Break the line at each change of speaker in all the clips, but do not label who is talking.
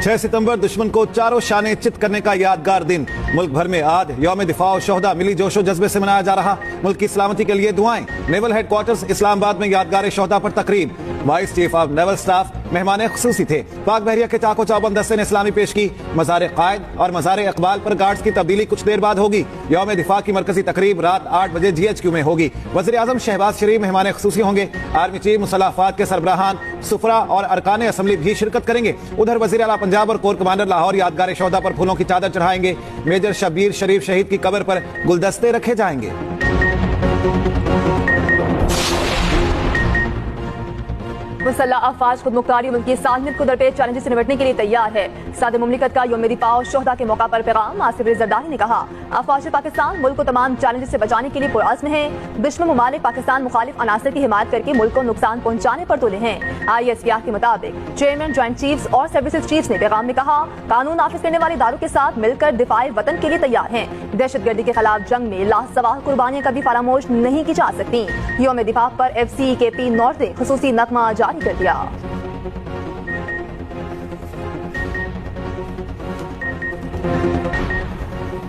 छह सितंबर दुश्मन को चारों शाने चित करने का यादगार दिन। मुल्क भर में आज यौम दिफा और शोहदा मिली जोशो जज्बे से मनाया जा रहा। मुल्क की सलामती के लिए दुआएं। नेवल हेडक्वार्टर्स इस्लामाबाद में यादगार शोहदा पर तकरीब। Vice chief of naval staff मेहमान खुसूसी थे। पाक बहरिया के चाको चौबंद दस्ते ने इस्लामी पेश की। मज़ार कायद और मज़ार इकबाल पर गार्ड्स की तब्दीली कुछ देर बाद होगी। यौम दिफा की मरकजी तकरीब रात 8 बजे GHQ में होगी। वज़ीर आज़म शहबाज शरीफ मेहमान खुसूसी होंगे। आर्मी चीफ मुसल्लह अफ़वाज के सरबराहान सुफरा और अरकान असम्बली भी शिरकत करेंगे। उधर वज़ीर आला पंजाब और कोर कमांडर लाहौर यादगार शोहदा पर फूलों की चादर चढ़ाएंगे। मेजर शब्बीर शरीफ शहीद की कब्र पर गुलदस्ते रखे जाएंगे।
मुसल्लह अफवाज खुद मुख्तारी मुल्क की सालमियत को दरपेश चैलेंज से निपटने के लिए तैयार है। सदर मुमलिकत का यौम दिफा और शोहदा के मौका पर पैगाम। आसिफ जरदारी ने कहा, अफवाज पाकिस्तान मुल्क को तमाम चैलेंज से बचाने के लिए पुरअज़्म है। दुश्मन मुमालिक पाकिस्तान मुखालिफ अनासर की हिमायत करके मुल्क को नुकसान पहुंचाने पर तुले हैं। ISPR के मुताबिक चेयरमैन ज्वाइंट चीफ्स और सर्विसेज चीफ्स ने पैगाम में कहा, कानून नाफिज करने वाले इदारों के साथ मिलकर दिफाए वतन के लिए तैयार हैं। दहशतगर्दी के खिलाफ जंग में लासवार कुर्बानियां कभी फरामोश नहीं की जा सकती। यौम दिफा पर FCEKP नॉर्थ ने खुसूसी नगमा जारी कर दिया।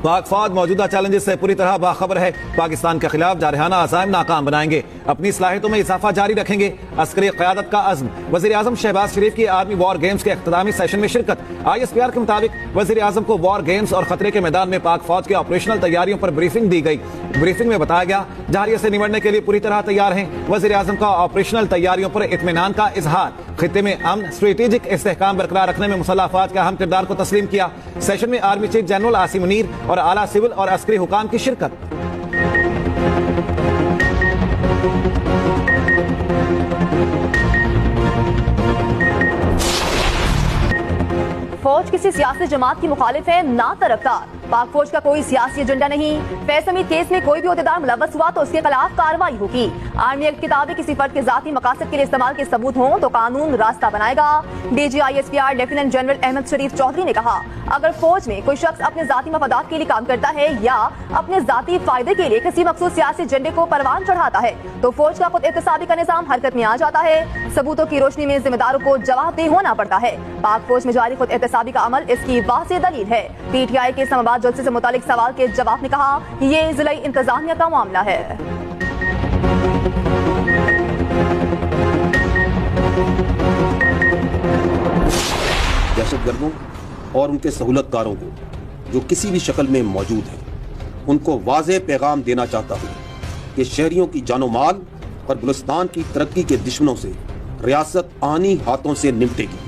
पाक फौज मौजूदा चैलेंजेस से पूरी तरह बाखबर है। पाकिस्तान के खिलाफ जारहाना अज़ाइम नाकाम बनाएंगे। अपनी सलाहियतों में इजाफा जारी रखेंगे। अस्करी क़यादत का अज़्म। वज़ीर आज़म शहबाज शरीफ की आर्मी वॉर गेम्स के इख्तितामी सेशन में शिरकत। ISPR के मुताबिक वज़ीर आज़म को वॉर गेम्स और खतरे के मैदान में पाक फौज की ऑपरेशनल तैयारियों पर ब्रीफिंग दी गई। ब्रीफिंग में बताया गया, जहरिया से निमटने के लिए पूरी तरह तैयार हैं। वज़ीर आज़म का ऑपरेशनल तैयारियों पर इत्मीनान का इजहार। खित्ते में अमन स्ट्रेटेजिक इस्तेहकाम बरकरार रखने में मुसल्लह अफ़वाज के अहम किरदार को तस्लीम किया। सेशन में army chief general Asim Munir और आला सिविल और अस्करी हुकाम की शिरकत।
फौज किसी सियासी जमात की मुखालिफ है, ना तरफदार। पाक फौज का कोई सियासी एजेंडा नहीं। फैज हमीद केस में कोई भी अहदेदार मुलव्वस हुआ तो उसके खिलाफ कार्रवाई होगी। आर्मी एक्ट किताबें किसी फर्द के जाती मकासद के लिए इस्तेमाल के सबूत हों तो कानून रास्ता बनाएगा। DG ISPR lieutenant general Ahmed Sharif Chaudhry ने कहा, अगर फौज में कोई शख्स अपने जाती मफादात के लिए काम करता है या अपने जाती फायदे के लिए किसी मखसूस सियासी एजेंडे को परवान चढ़ाता है तो फौज का खुद एहतसाबी का निजाम हरकत में आ जाता है। सबूतों की रोशनी में जिम्मेदारों को जवाबदेह होना पड़ता है। पाक फौज में जारी खुद एहतसाबी का अमल इसकी वाज़ेह दलील है। PTI के इस्लामाबाद जलसे से मुतालिक सवाल के जवाब में कहा, ये जिला इंतजामिया का मामला है।
दहशतगर्दों और उनके सहूलतकारों को जो किसी भी शक्ल में मौजूद हैं, उनको वाज़ेह पैगाम देना चाहता हूँ कि शहरियों की जानो माल और बलूचिस्तान की तरक्की के दुश्मनों से रियासत आनी हाथों से निपटेगी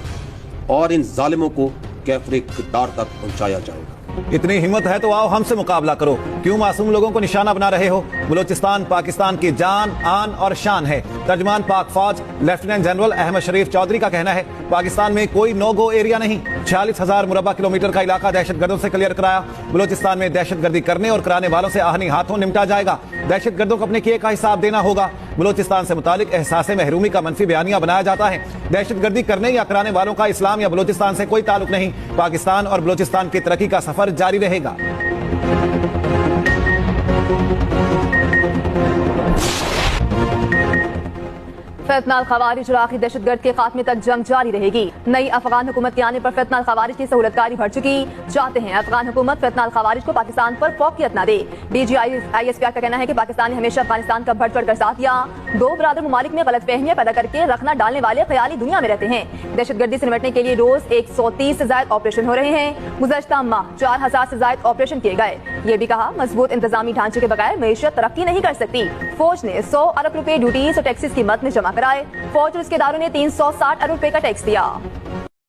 और इन जालिमों को कैफरे किरदार तक पहुँचाया जाएगा।
इतनी हिम्मत है तो आओ हमसे मुकाबला करो। क्यों मासूम लोगों को निशाना बना रहे हो? बलूचिस्तान पाकिस्तान की जान, आन और शान है। तर्जमान पाक फौज लेफ्टिनेंट जनरल अहमद शरीफ चौधरी का कहना है, पाकिस्तान में कोई नो गो एरिया नहीं। 46,000 मुरब्बा किलोमीटर का इलाका दहशतगर्दों से क्लियर कराया। बलूचिस्तान में दहशतगर्दी करने और कराने वालों से आहनी हाथों निपटा जाएगा। दहशतगर्दों को अपने किए का हिसाब देना होगा। बलूचिस्तान से मुतालिक एहसास महरूमी का मनफी बयानिया बनाया जाता है। दहशतगर्दी करने या कराने वालों का इस्लाम या बलूचिस्तान से कोई ताल्लुक नहीं। पाकिस्तान और बलूचिस्तान की तरक्की का सफर जारी रहेगा।
फितनाल खवारिज और आखिरी दहशतगर्द के खात्मे तक जंग जारी रहेगी। नई अफगान हुकूमत के आने पर फितनाल खवारिज की सहूलतकारी बढ़ चुकी। चाहते हैं अफगान हुकूमत फितनाल खवारिज को पाकिस्तान पर फौकियत न दे। DG ISPR का कहना है कि पाकिस्तान ने हमेशा अफगानिस्तान का बढ़ कर साथ दिया। दो बरादर ममालिक में गलतफहमियां पैदा करके रखना डालने वाले ख्याली दुनिया में रहते हैं। दहशतगर्दी से निपटने के लिए रोज 130 से ज्यादा ऑपरेशन हो रहे हैं। गुज़श्ता माह 4000 से ज्यादा ऑपरेशन किए गए। ये भी कहा, मजबूत इंतजामी ढांचे के बगैर मईशत तरक्की नहीं कर सकती। फौज ने 100 अरब रुपए ड्यूटीज और टैक्सेस की मद में जमा कराए। फौज और इसके इदारों ने 360 अरब रुपए का टैक्स दिया।